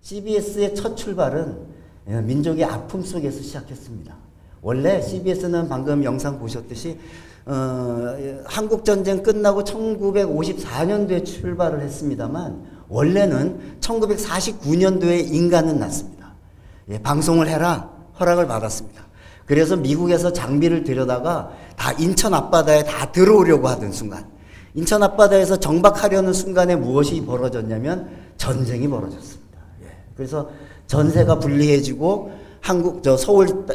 CBS의 첫 출발은 민족의 아픔 속에서 시작했습니다. 원래 CBS는 방금 영상 보셨듯이 한국전쟁 끝나고 1954년도에 출발을 했습니다만 원래는 1949년도에 인간은 났습니다. 방송을 해라 허락을 받았습니다. 그래서 미국에서 장비를 들여다가 다 인천 앞바다에 다 들어오려고 하던 순간, 인천 앞바다에서 정박하려는 순간에 무엇이 벌어졌냐면 전쟁이 벌어졌습니다. 그래서 전세가 불리해지고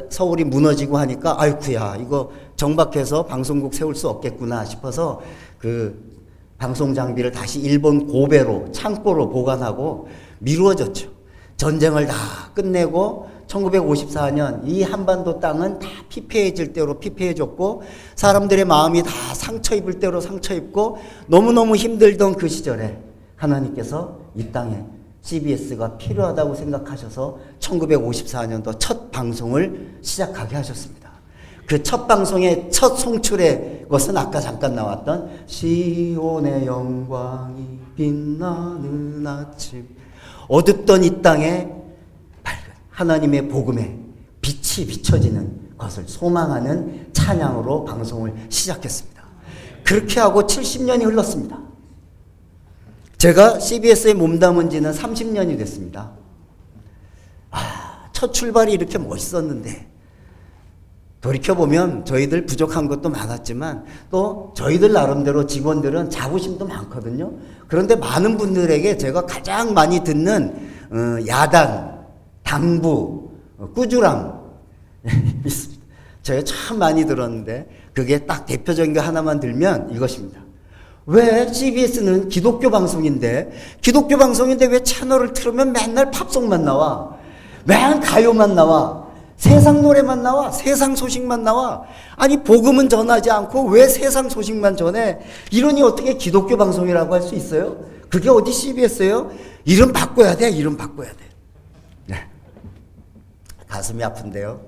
서울이 무너지고 하니까 아이쿠야 이거 정박해서 방송국 세울 수 없겠구나 싶어서 그 방송 장비를 다시 일본 고베로 창고로 보관하고 미루어졌죠. 전쟁을 다 끝내고 1954년 이 한반도 땅은 다 피폐해질 대로 피폐해졌고 사람들의 마음이 다 상처 입을 대로 상처 입고 너무너무 힘들던 그 시절에 하나님께서 이 땅에 CBS가 필요하다고 생각하셔서 1954년도 첫 방송을 시작하게 하셨습니다. 그 첫 방송의 첫 송출의 것은 아까 잠깐 나왔던 시온의 영광이 빛나는 아침, 어둡던 이 땅에 밝은 하나님의 복음의 빛이 비춰지는 것을 소망하는 찬양으로 방송을 시작했습니다. 그렇게 하고 70년이 흘렀습니다. 제가 CBS에 몸담은 지는 30년이 됐습니다. 첫 출발이 이렇게 멋있었는데 돌이켜보면 저희들 부족한 것도 많았지만 또 저희들 나름대로 직원들은 자부심도 많거든요. 그런데 많은 분들에게 제가 가장 많이 듣는 야단, 당부, 꾸주람 있습니다. 제가 참 많이 들었는데 그게 딱 대표적인 거 하나만 들면 이것입니다. 왜 CBS는 기독교 방송인데 왜 채널을 틀으면 맨날 팝송만 나와? 맨 가요만 나와? 세상 노래만 나와? 세상 소식만 나와? 아니 복음은 전하지 않고 왜 세상 소식만 전해? 이러니 어떻게 기독교 방송이라고 할 수 있어요? 그게 어디 CBS예요? 이름 바꿔야 돼. 이름 바꿔야 돼. 네. 가슴이 아픈데요.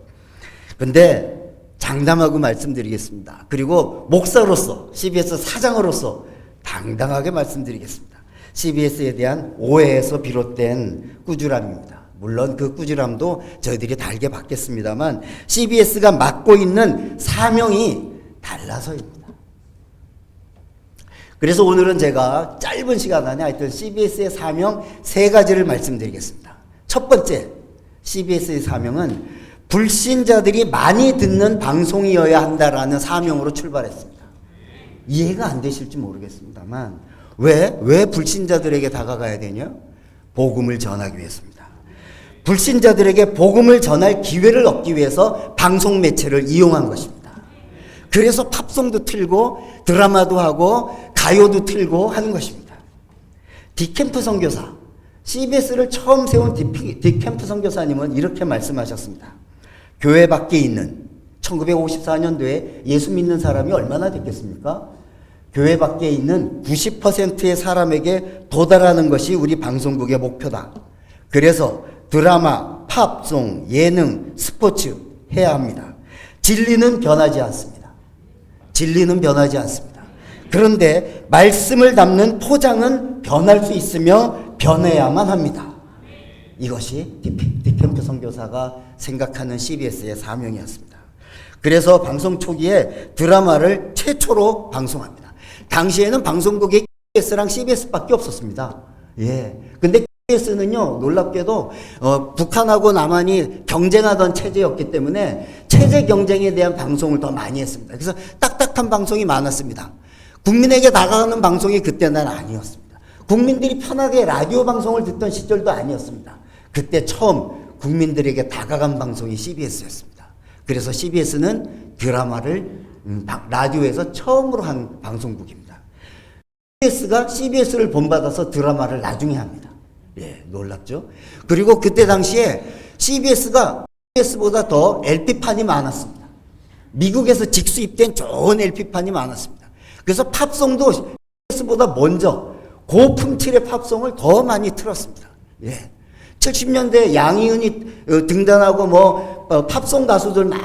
근데 장담하고 말씀드리겠습니다. 그리고 목사로서 CBS 사장으로서 당당하게 말씀드리겠습니다. CBS에 대한 오해에서 비롯된 꾸지람입니다. 물론 그 꾸지람도 저희들이 달게 받겠습니다만 CBS가 맡고 있는 사명이 달라서입니다. 그래서 오늘은 제가 짧은 시간 안에 하여튼 CBS의 사명 3가지를 말씀드리겠습니다. 첫 번째, CBS의 사명은 불신자들이 많이 듣는 방송이어야 한다라는 사명으로 출발했습니다. 이해가 안 되실지 모르겠습니다만 왜 불신자들에게 다가가야 되냐? 복음을 전하기 위해서입니다. 불신자들에게 복음을 전할 기회를 얻기 위해서 방송 매체를 이용한 것입니다. 그래서 팝송도 틀고 드라마도 하고 가요도 틀고 하는 것입니다. 디캠프 선교사, CBS를 처음 세운 디캠프 선교사님은 이렇게 말씀하셨습니다. 교회 밖에 있는 1954년도에 예수 믿는 사람이 얼마나 됐겠습니까? 교회 밖에 있는 90%의 사람에게 도달하는 것이 우리 방송국의 목표다. 그래서 드라마, 팝송, 예능, 스포츠 해야 합니다. 진리는 변하지 않습니다. 진리는 변하지 않습니다. 그런데 말씀을 담는 포장은 변할 수 있으며 변해야만 합니다. 이것이 디캠프 선교사가 생각하는 CBS의 사명이었습니다. 그래서 방송 초기에 드라마를 최초로 방송합니다. 당시에는 방송국에 KBS랑 CBS밖에 없었습니다. 예. 근데 KBS는요, 놀랍게도 북한하고 남한이 경쟁하던 체제였기 때문에 체제 경쟁에 대한 방송을 더 많이 했습니다. 그래서 딱딱한 방송이 많았습니다. 국민에게 다가가는 방송이 그때는 아니었습니다. 국민들이 편하게 라디오 방송을 듣던 시절도 아니었습니다. 그때 처음 국민들에게 다가간 방송이 CBS였습니다. 그래서 CBS는 드라마를 라디오에서 처음으로 한 방송국입니다. CBS를 본받아서 드라마를 나중에 합니다. 예, 놀랍죠? 그리고 그때 당시에 CBS가 CBS보다 더 LP판이 많았습니다. 미국에서 직수입된 좋은 LP판이 많았습니다. 그래서 팝송도 CBS보다 먼저 고품질의 팝송을 더 많이 틀었습니다. 예. 70년대 양희은이 등단하고 팝송 가수들 막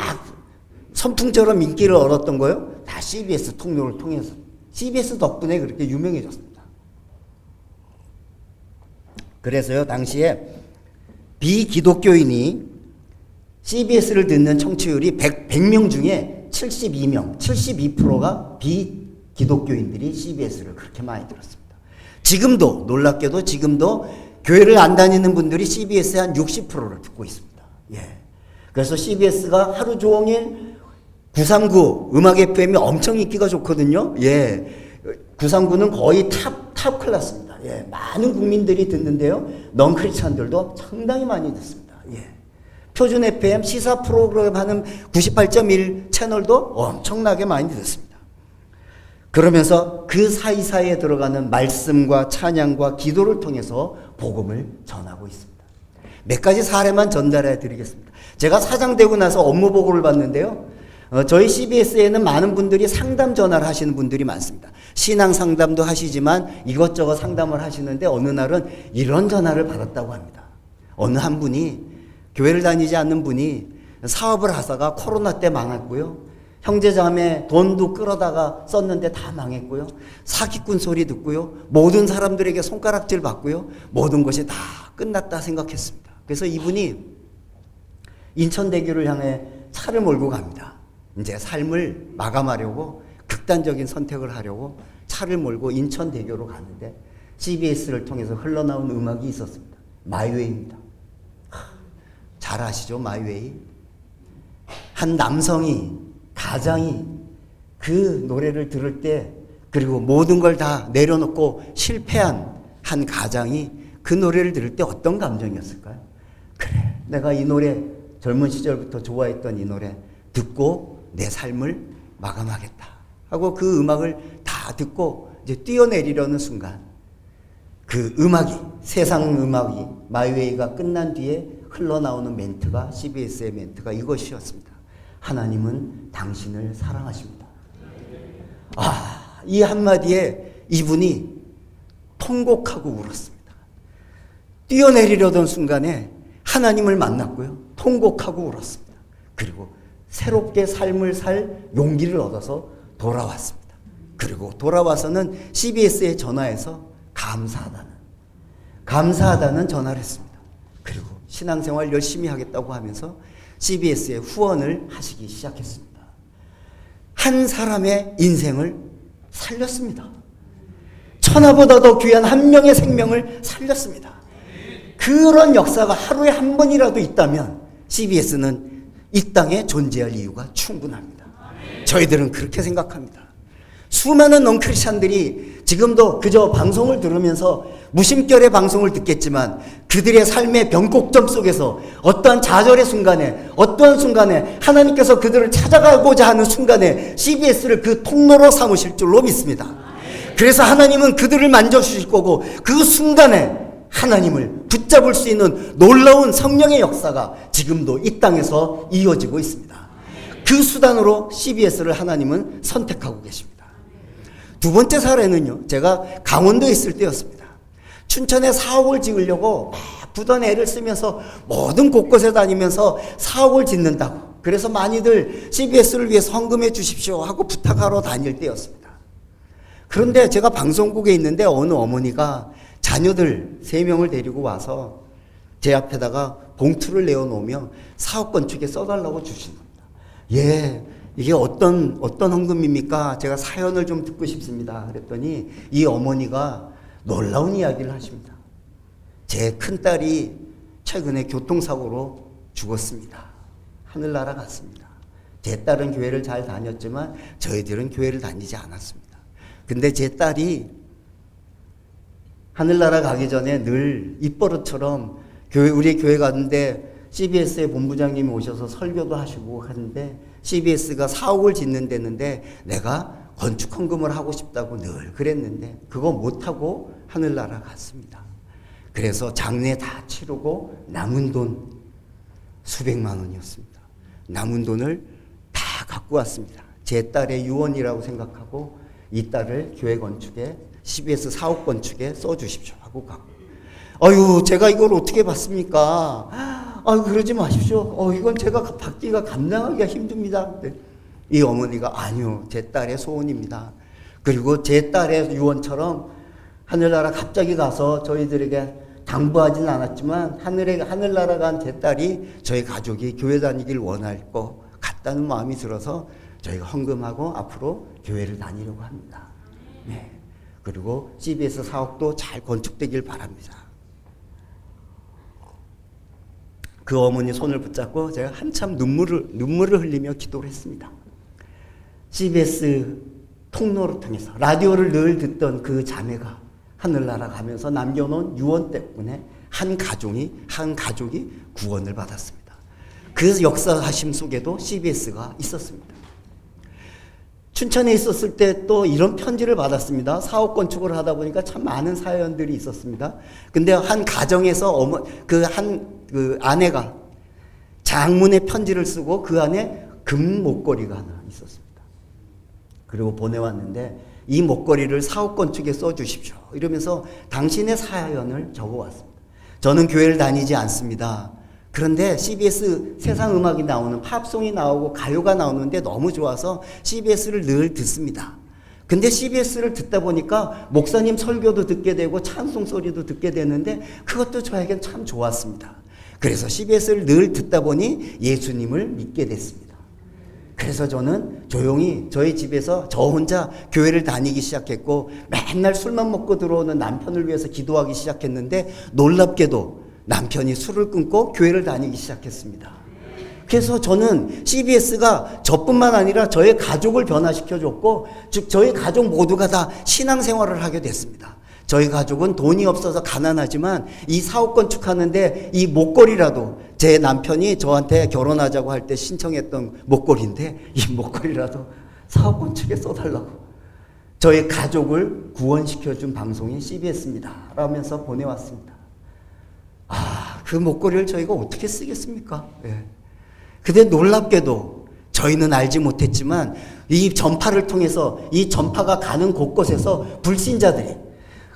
선풍처럼 인기를 얻었던 거요. 다 CBS 통로를 통해서. CBS 덕분에 그렇게 유명해졌습니다. 그래서요, 당시에 비기독교인이 CBS를 듣는 청취율이 100명 중에 72%가 비기독교인들이 CBS를 그렇게 많이 들었습니다. 지금도, 놀랍게도 지금도 교회를 안 다니는 분들이 CBS의 한 60%를 듣고 있습니다. 예. 그래서 CBS가 하루 종일 939 음악 FM이 엄청 인기가 좋거든요. 예. 939는 거의 탑 클래스입니다. 예. 많은 국민들이 듣는데요. 넌 크리스찬들도 상당히 많이 듣습니다. 예. 표준 FM 시사 프로그램 하는 98.1 채널도 엄청나게 많이 듣습니다. 그러면서 그 사이사이에 들어가는 말씀과 찬양과 기도를 통해서 복음을 전하고 있습니다. 몇 가지 사례만 전달해 드리겠습니다. 제가 사장되고 나서 업무 보고를 받는데요. 저희 CBS에는 많은 분들이 상담 전화를 하시는 분들이 많습니다. 신앙 상담도 하시지만 이것저것 상담을 하시는데 어느 날은 이런 전화를 받았다고 합니다. 어느 한 분이 교회를 다니지 않는 분이 사업을 하다가 코로나 때 망했고요. 형제자매 돈도 끌어다가 썼는데 다 망했고요. 사기꾼 소리 듣고요. 모든 사람들에게 손가락질 받고요. 모든 것이 다 끝났다 생각했습니다. 그래서 이분이 인천대교를 향해 차를 몰고 갑니다. 이제 삶을 마감하려고 극단적인 선택을 하려고 차를 몰고 인천대교로 가는데 CBS를 통해서 흘러나온 음악이 있었습니다. 마이웨이입니다. 잘 아시죠? 마이웨이. 한 남성이 가장이 그 노래를 들을 때 그리고 모든 걸 다 내려놓고 실패한 한 가장이 그 노래를 들을 때 어떤 감정이었을까요? 그래, 내가 이 노래 젊은 시절부터 좋아했던 이 노래 듣고 내 삶을 마감하겠다 하고 그 음악을 다 듣고 이제 뛰어내리려는 순간 그 음악이 세상 음악이 마이웨이가 끝난 뒤에 흘러나오는 멘트가 CBS의 멘트가 이것이었습니다. 하나님은 당신을 사랑하십니다. 이 한마디에 이분이 통곡하고 울었습니다. 뛰어내리려던 순간에 하나님을 만났고요. 통곡하고 울었습니다. 그리고 새롭게 삶을 살 용기를 얻어서 돌아왔습니다. 그리고 돌아와서는 CBS에 전화해서 감사하다는 전화를 했습니다. 그리고 신앙생활 열심히 하겠다고 하면서 CBS에 후원을 하시기 시작했습니다. 한 사람의 인생을 살렸습니다. 천하보다 더 귀한 한 명의 생명을 살렸습니다. 그런 역사가 하루에 한 번이라도 있다면 CBS는 이 땅에 존재할 이유가 충분합니다. 저희들은 그렇게 생각합니다. 수많은 넌크리스찬들이 지금도 그저 방송을 들으면서 무심결에 방송을 듣겠지만 그들의 삶의 변곡점 속에서 어떠한 좌절의 순간에 어떠한 순간에 하나님께서 그들을 찾아가고자 하는 순간에 CBS를 그 통로로 삼으실 줄로 믿습니다. 그래서 하나님은 그들을 만져주실 거고 그 순간에 하나님을 붙잡을 수 있는 놀라운 성령의 역사가 지금도 이 땅에서 이어지고 있습니다. 그 수단으로 CBS를 하나님은 선택하고 계십니다. 두 번째 사례는요, 제가 강원도에 있을 때였습니다. 춘천에 사옥을 지으려고 막 부던 애를 쓰면서 모든 곳곳에 다니면서 사옥을 짓는다고. 그래서 많이들 CBS를 위해서 헌금해 주십시오 하고 부탁하러 다닐 때였습니다. 그런데 제가 방송국에 있는데 어느 어머니가 자녀들 3명을 데리고 와서 제 앞에다가 봉투를 내어놓으며 사업 건축에 써달라고 주신 겁니다. 예, 이게 어떤 헌금입니까? 제가 사연을 좀 듣고 싶습니다. 그랬더니 이 어머니가 놀라운 이야기를 하십니다. 제 큰딸이 최근에 교통사고로 죽었습니다. 하늘나라 갔습니다. 제 딸은 교회를 잘 다녔지만 저희들은 교회를 다니지 않았습니다. 근데 제 딸이 하늘나라 가기 전에 늘 입버릇처럼 우리 교회 가는데 CBS의 본부장님이 오셔서 설교도 하시고 하는데 CBS가 사옥을 짓는다는데 내가 건축 헌금을 하고 싶다고 늘 그랬는데 그거 못하고 하늘나라 갔습니다. 그래서 장례 다 치르고 남은 돈 수백만 원이었습니다. 남은 돈을 다 갖고 왔습니다. 제 딸의 유언이라고 생각하고 이 딸을 교회 건축에 CBS 사옥 건축에 써주십시오 하고 가고, 아유 제가 이걸 어떻게 받습니까? 아유 그러지 마십시오. 이건 제가 받기가 감당하기가 힘듭니다. 이 어머니가 아니요 제 딸의 소원입니다. 그리고 제 딸의 유언처럼 하늘나라 갑자기 가서 저희들에게 당부하지는 않았지만 하늘나라 간 제 딸이 저희 가족이 교회 다니길 원할 것 같다는 마음이 들어서 저희가 헌금하고 앞으로 교회를 다니려고 합니다. 네. 그리고 CBS 사옥도 잘 건축되길 바랍니다. 그 어머니 손을 붙잡고 제가 한참 눈물을 흘리며 기도를 했습니다. CBS 통로를 통해서 라디오를 늘 듣던 그 자매가 하늘나라 가면서 남겨놓은 유언 때문에 한 가족이 구원을 받았습니다. 그 역사하심 속에도 CBS가 있었습니다. 춘천에 있었을 때 또 이런 편지를 받았습니다. 사옥 건축을 하다 보니까 참 많은 사연들이 있었습니다. 근데 한 가정에서 그 아내가 장문의 편지를 쓰고 그 안에 금 목걸이가 하나 있었습니다. 그리고 보내왔는데 이 목걸이를 사옥 건축에 써주십시오. 이러면서 당신의 사연을 적어왔습니다. 저는 교회를 다니지 않습니다. 그런데 CBS 세상 음악이 나오는 팝송이 나오고 가요가 나오는데 너무 좋아서 CBS를 늘 듣습니다. 근데 CBS를 듣다 보니까 목사님 설교도 듣게 되고 찬송 소리도 듣게 되는데 그것도 저에겐 참 좋았습니다. 그래서 CBS를 늘 듣다 보니 예수님을 믿게 됐습니다. 그래서 저는 조용히 저희 집에서 저 혼자 교회를 다니기 시작했고 맨날 술만 먹고 들어오는 남편을 위해서 기도하기 시작했는데 놀랍게도 남편이 술을 끊고 교회를 다니기 시작했습니다. 그래서 저는 CBS가 저뿐만 아니라 저의 가족을 변화시켜줬고 즉 저희 가족 모두가 다 신앙생활을 하게 됐습니다. 저희 가족은 돈이 없어서 가난하지만 이 사옥 건축하는데 이 목걸이라도 제 남편이 저한테 결혼하자고 할 때 신청했던 목걸이인데 이 목걸이라도 사옥 건축에 써달라고 저희 가족을 구원시켜준 방송이 CBS입니다 라면서 보내왔습니다. 그 목걸이를 저희가 어떻게 쓰겠습니까? 예. 근데 놀랍게도 저희는 알지 못했지만 이 전파를 통해서 이 전파가 가는 곳곳에서 불신자들이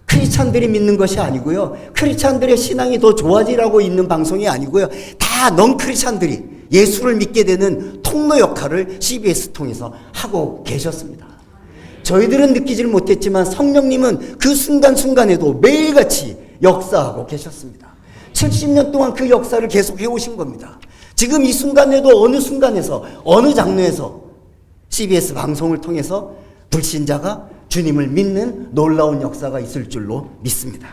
크리스찬들이 믿는 것이 아니고요. 크리스찬들의 신앙이 더 좋아지라고 있는 방송이 아니고요. 다 넌크리스찬들이 예수를 믿게 되는 통로 역할을 CBS 통해서 하고 계셨습니다. 저희들은 느끼질 못했지만 성령님은 그 순간순간에도 매일같이 역사하고 계셨습니다. 70년 동안 그 역사를 계속 해오신 겁니다. 지금 이 순간에도 어느 순간에서 어느 장르에서 CBS 방송을 통해서 불신자가 주님을 믿는 놀라운 역사가 있을 줄로 믿습니다.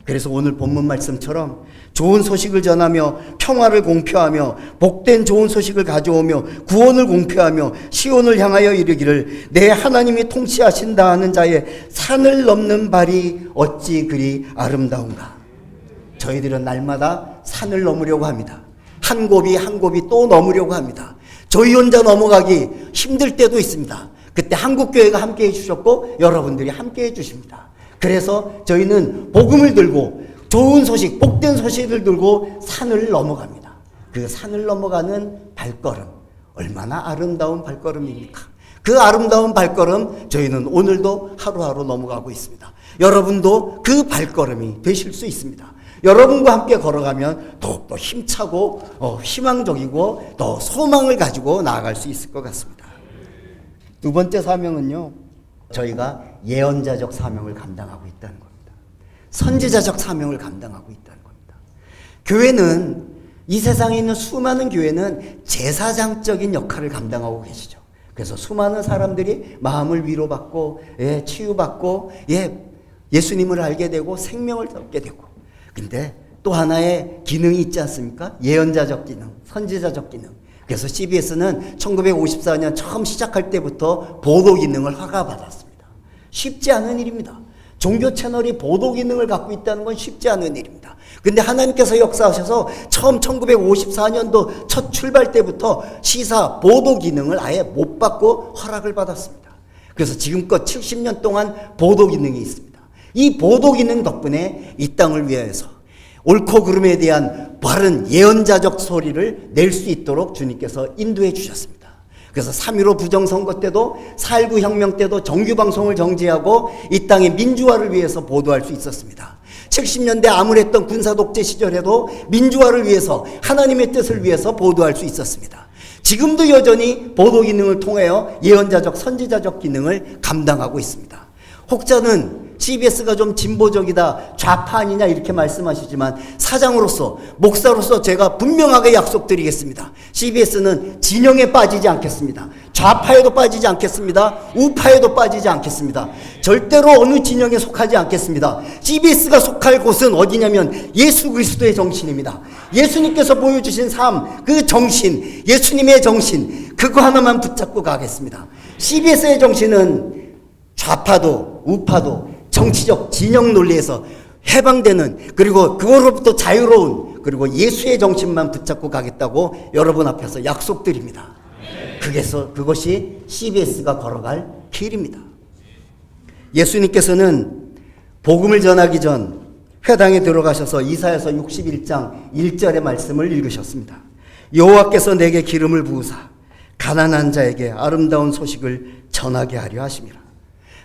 그래서 오늘 본문 말씀처럼 좋은 소식을 전하며 평화를 공표하며 복된 좋은 소식을 가져오며 구원을 공표하며 시온을 향하여 이르기를 내 하나님이 통치하신다 하는 자의 산을 넘는 발이 어찌 그리 아름다운가. 저희들은 날마다 산을 넘으려고 합니다. 한 곱이 한 곱이 또 넘으려고 합니다. 저희 혼자 넘어가기 힘들 때도 있습니다. 그때 한국교회가 함께 해주셨고 여러분들이 함께 해주십니다. 그래서 저희는 복음을 들고 좋은 소식, 복된 소식을 들고 산을 넘어갑니다. 그 산을 넘어가는 발걸음, 얼마나 아름다운 발걸음입니까? 그 아름다운 발걸음 저희는 오늘도 하루하루 넘어가고 있습니다. 여러분도 그 발걸음이 되실 수 있습니다. 여러분과 함께 걸어가면 더욱더 힘차고 희망적이고 더 소망을 가지고 나아갈 수 있을 것 같습니다. 두 번째 사명은요, 저희가 예언자적 사명을 감당하고 있다는 겁니다. 선지자적 사명을 감당하고 있다는 겁니다. 교회는, 이 세상에 있는 수많은 교회는 제사장적인 역할을 감당하고 계시죠. 그래서 수많은 사람들이 마음을 위로받고 치유받고 예수님을 알게 되고 생명을 얻게 되고, 근데 또 하나의 기능이 있지 않습니까? 예언자적 기능, 선지자적 기능. 그래서 CBS는 1954년 처음 시작할 때부터 보도 기능을 허가받았습니다. 쉽지 않은 일입니다. 종교 채널이 보도 기능을 갖고 있다는 건 쉽지 않은 일입니다. 근데 하나님께서 역사하셔서 처음 1954년도 첫 출발 때부터 시사 보도 기능을 아예 못 받고 허락을 받았습니다. 그래서 지금껏 70년 동안 보도 기능이 있습니다. 이 보도 기능 덕분에 이 땅을 위해서 옳고 그름에 대한 바른 예언자적 소리를 낼 수 있도록 주님께서 인도해 주셨습니다. 그래서 3.15 부정선거 때도 4.19 혁명 때도 정규방송을 정지하고 이 땅의 민주화를 위해서 보도할 수 있었습니다. 70년대 암울했던 군사독재 시절에도 민주화를 위해서 하나님의 뜻을 위해서 보도할 수 있었습니다. 지금도 여전히 보도 기능을 통하여 예언자적 선지자적 기능을 감당하고 있습니다. 혹자는 CBS가 좀 진보적이다, 좌파 아니냐 이렇게 말씀하시지만 사장으로서, 목사로서 제가 분명하게 약속드리겠습니다. CBS는 진영에 빠지지 않겠습니다. 좌파에도 빠지지 않겠습니다. 우파에도 빠지지 않겠습니다. 절대로 어느 진영에 속하지 않겠습니다. CBS가 속할 곳은 어디냐면 예수 그리스도의 정신입니다. 예수님께서 보여주신 삶, 그 정신, 예수님의 정신, 그거 하나만 붙잡고 가겠습니다. CBS의 정신은 좌파도 우파도 정치적 진영 논리에서 해방되는, 그리고 그거로부터 자유로운, 그리고 예수의 정신만 붙잡고 가겠다고 여러분 앞에서 약속드립니다. 그것이 CBS가 걸어갈 길입니다. 예수님께서는 복음을 전하기 전 회당에 들어가셔서 이사야서 61장 1절의 말씀을 읽으셨습니다. 여호와께서 내게 기름을 부으사 가난한 자에게 아름다운 소식을 전하게 하려 하심이라.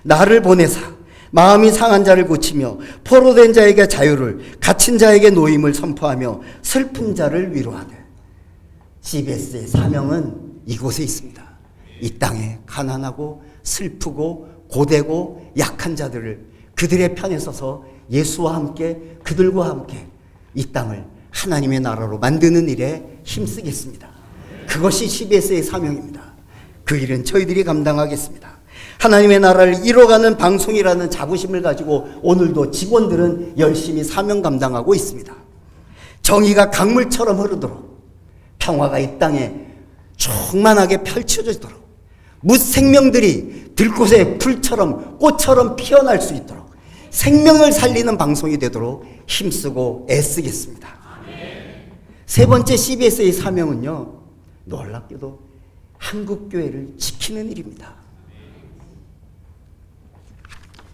나를 보내사 마음이 상한 자를 고치며 포로된 자에게 자유를, 갇힌 자에게 노임을 선포하며 슬픈 자를 위로하되. CBS의 사명은 이곳에 있습니다. 이 땅에 가난하고 슬프고 고되고 약한 자들을 그들의 편에 서서 예수와 함께, 그들과 함께 이 땅을 하나님의 나라로 만드는 일에 힘쓰겠습니다. 그것이 CBS의 사명입니다. 그 일은 저희들이 감당하겠습니다. 하나님의 나라를 이뤄가는 방송이라는 자부심을 가지고 오늘도 직원들은 열심히 사명 감당하고 있습니다. 정의가 강물처럼 흐르도록, 평화가 이 땅에 충만하게 펼쳐지도록, 무생명들이 들꽃의 풀처럼 꽃처럼 피어날 수 있도록 생명을 살리는 방송이 되도록 힘쓰고 애쓰겠습니다. 세 번째 CBS의 사명은요, 놀랍게도 한국교회를 지키는 일입니다.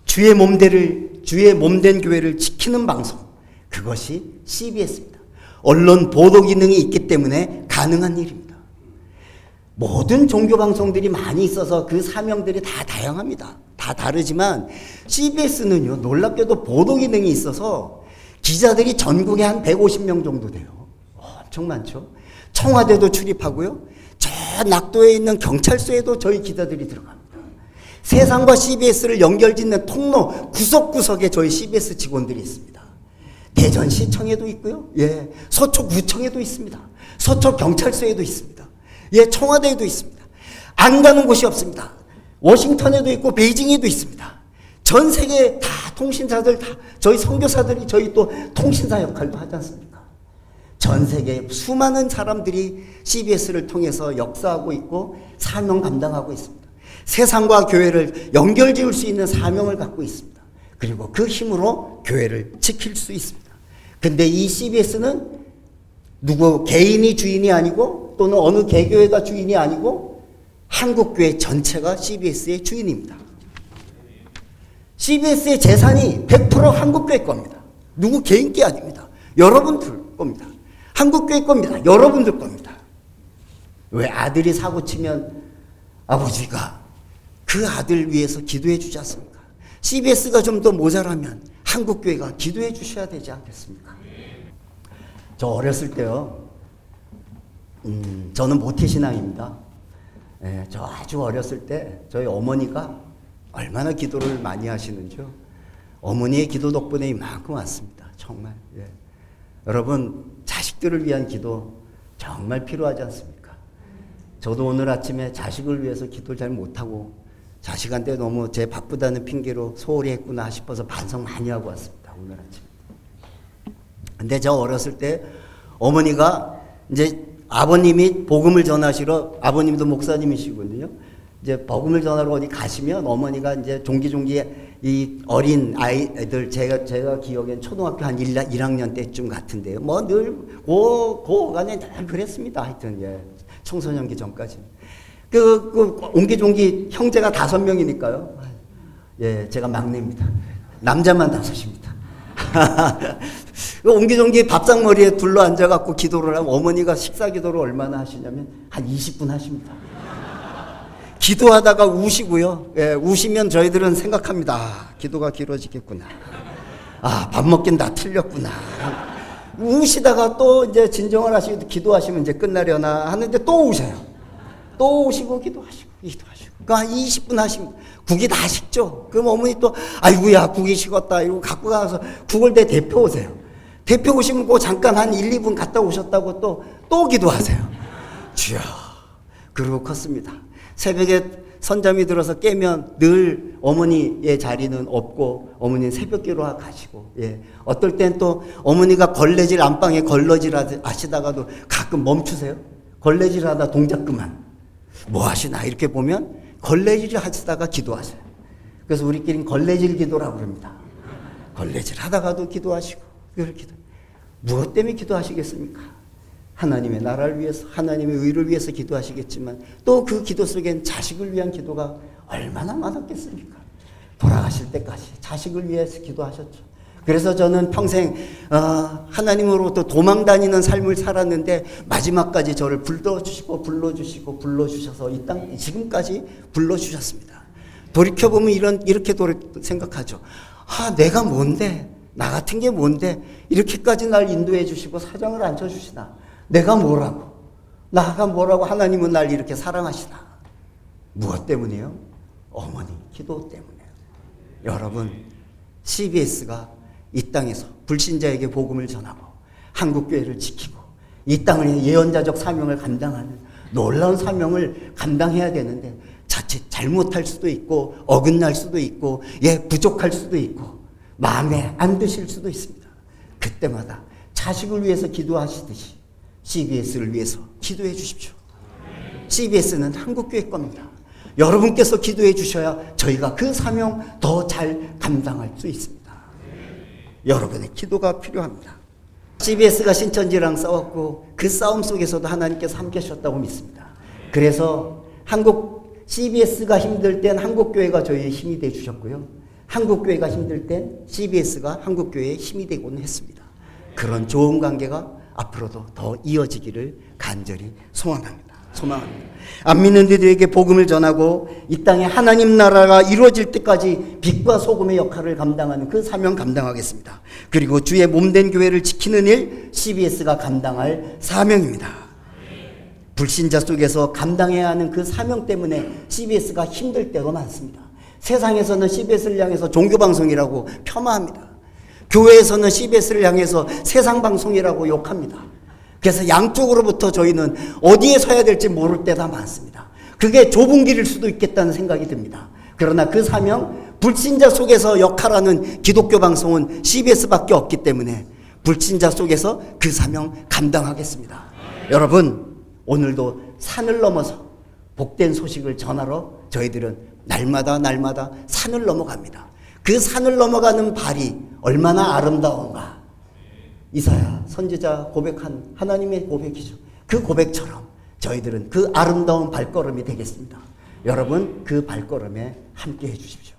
주의 몸된 교회를 지키는 방송, 그것이 CBS입니다. 언론 보도 기능이 있기 때문에 가능한 일입니다. 모든 종교 방송들이 많이 있어서 그 사명들이 다 다양합니다. 다 다르지만 CBS는요, 놀랍게도 보도 기능이 있어서 기자들이 전국에 한 150명 정도 돼요. 엄청 많죠. 청와대도 출입하고요, 저 낙도에 있는 경찰서에도 저희 기자들이 들어갑니다. 세상과 CBS를 연결짓는 통로 구석구석에 저희 CBS 직원들이 있습니다. 대전시청에도 있고요, 예, 서초구청에도 있습니다. 서초경찰서에도 있습니다. 예, 청와대에도 있습니다. 안 가는 곳이 없습니다. 워싱턴에도 있고 베이징에도 있습니다. 전 세계 다 통신사들, 다 저희 선교사들이 저희 또 통신사 역할도 하지 않습니까? 전 세계 수많은 사람들이 CBS를 통해서 역사하고 있고 사명 감당하고 있습니다. 세상과 교회를 연결지을 수 있는 사명을 갖고 있습니다. 그리고 그 힘으로 교회를 지킬 수 있습니다. 근데 이 CBS는 누구 개인이 주인이 아니고, 또는 어느 개교회가 주인이 아니고 한국교회 전체가 CBS의 주인입니다. CBS의 재산이 100% 한국교회 겁니다. 누구 개인 게 아닙니다. 여러분들 겁니다. 한국교회 겁니다. 여러분들 겁니다. 왜 아들이 사고 치면 아버지가 그 아들 위해서 기도해 주지 않습니까? CBS가 좀 더 모자라면 한국교회가 기도해 주셔야 되지 않겠습니까? 저 어렸을 때요, 저는 모태신앙입니다. 예, 저 아주 어렸을 때 저희 어머니가 얼마나 기도를 많이 하시는지요. 어머니의 기도 덕분에 이만큼 왔습니다. 정말. 예. 여러분, 자식들을 위한 기도 정말 필요하지 않습니까? 저도 오늘 아침에 자식을 위해서 기도를 잘 못하고 자식한테 너무 제 바쁘다는 핑계로 소홀히 했구나 싶어서 반성 많이 하고 왔습니다. 오늘 아침에. 근데 저 어렸을 때 어머니가 이제 아버님이 복음을 전하시러, 아버님도 목사님이시거든요. 이제 복음을 전하러 어디 가시면 어머니가 이제 종기종기 이 어린 아이들, 제가 기억엔 초등학교 한 1학년 때쯤 같은데요. 뭐 늘 고간에 늘 그랬습니다. 하여튼, 예. 청소년기 전까지. 옹기종기 형제가 5명이니까요. 예, 제가 막내입니다. 남자만 5입니다. 옹기종기 밥상머리에 둘러 앉아갖고 기도를 하면 어머니가 식사 기도를 얼마나 하시냐면 한 20분 하십니다. 기도하다가 우시고요. 예, 우시면 저희들은 생각합니다. 아, 기도가 길어지겠구나. 아, 밥 먹긴 다 틀렸구나. 우시다가 또 이제 진정을 하시고 기도하시면 이제 끝나려나 하는데 또 우셔요. 또 우시고 기도하시고. 그러니까 20분 하시면 국이 다 식죠. 그럼 어머니 또 아이고야 국이 식었다 이러고 갖고 가서 국을 대표 오세요. 대표 오시면 그 잠깐 한 1, 2분 갔다 오셨다고 또 기도하세요. 주여. 그러고 컸습니다. 새벽에 선잠이 들어서 깨면 늘 어머니의 자리는 없고 어머니는 새벽기로 가시고, 예. 어떨 땐 또 어머니가 걸레질 안방에 걸러질 하시다가도 가끔 멈추세요. 걸레질 하다 동작 그만. 뭐 하시나 이렇게 보면 걸레질 하시다가 기도하세요. 그래서 우리끼리는 걸레질 기도라고 그럽니다. 걸레질 하다가도 기도하시고, 기도. 무엇 때문에 기도하시겠습니까? 하나님의 나라를 위해서, 하나님의 의를 위해서 기도하시겠지만 또 그 기도 속엔 자식을 위한 기도가 얼마나 많았겠습니까? 돌아가실 때까지 자식을 위해서 기도하셨죠. 그래서 저는 평생 하나님으로부터 도망 다니는 삶을 살았는데 마지막까지 저를 불러주셔서 이 땅 지금까지 불러주셨습니다. 돌이켜보면 이렇게 생각하죠. 아, 내가 뭔데? 나 같은 게 뭔데? 이렇게까지 날 인도해 주시고 사정을 앉혀주시나? 내가 뭐라고? 나가 뭐라고 하나님은 날 이렇게 사랑하시나? 무엇 때문이에요? 어머니 기도 때문에요. 여러분, CBS가 이 땅에서 불신자에게 복음을 전하고 한국교회를 지키고 이 땅을 예언자적 사명을 감당하는 놀라운 사명을 감당해야 되는데 자칫 잘못할 수도 있고 어긋날 수도 있고 부족할 수도 있고 마음에 안 드실 수도 있습니다. 그때마다 자식을 위해서 기도하시듯이 CBS를 위해서 기도해 주십시오. CBS는 한국교회 겁니다. 여러분께서 기도해 주셔야 저희가 그 사명 더 잘 감당할 수 있습니다. 여러분의 기도가 필요합니다. CBS가 신천지랑 싸웠고 그 싸움 속에서도 하나님께서 함께 하셨다고 믿습니다. 그래서 CBS가 힘들 땐 한국교회가 저희의 힘이 돼 주셨고요. 한국교회가 힘들 땐 CBS가 한국교회의 힘이 되곤 했습니다. 그런 좋은 관계가 앞으로도 더 이어지기를 간절히 소망합니다. 안 믿는 이들에게 복음을 전하고 이 땅에 하나님 나라가 이루어질 때까지 빛과 소금의 역할을 감당하는 그 사명 감당하겠습니다. 그리고 주의 몸된 교회를 지키는 일 CBS가 감당할 사명입니다. 불신자 속에서 감당해야 하는 그 사명 때문에 CBS가 힘들 때가 많습니다. 세상에서는 CBS를 향해서 종교방송이라고 폄하합니다. 교회에서는 CBS를 향해서 세상방송이라고 욕합니다. 그래서 양쪽으로부터 저희는 어디에 서야 될지 모를 때가 많습니다. 그게 좁은 길일 수도 있겠다는 생각이 듭니다. 그러나 그 사명, 불신자 속에서 역할하는 기독교 방송은 CBS밖에 없기 때문에 불신자 속에서 그 사명 감당하겠습니다. 여러분, 오늘도 산을 넘어서 복된 소식을 전하러 저희들은 날마다 산을 넘어갑니다. 그 산을 넘어가는 발이 얼마나 아름다운가. 이사야 선지자 고백한 하나님의 고백이죠. 그 고백처럼 저희들은 그 아름다운 발걸음이 되겠습니다. 여러분, 그 발걸음에 함께 해주십시오.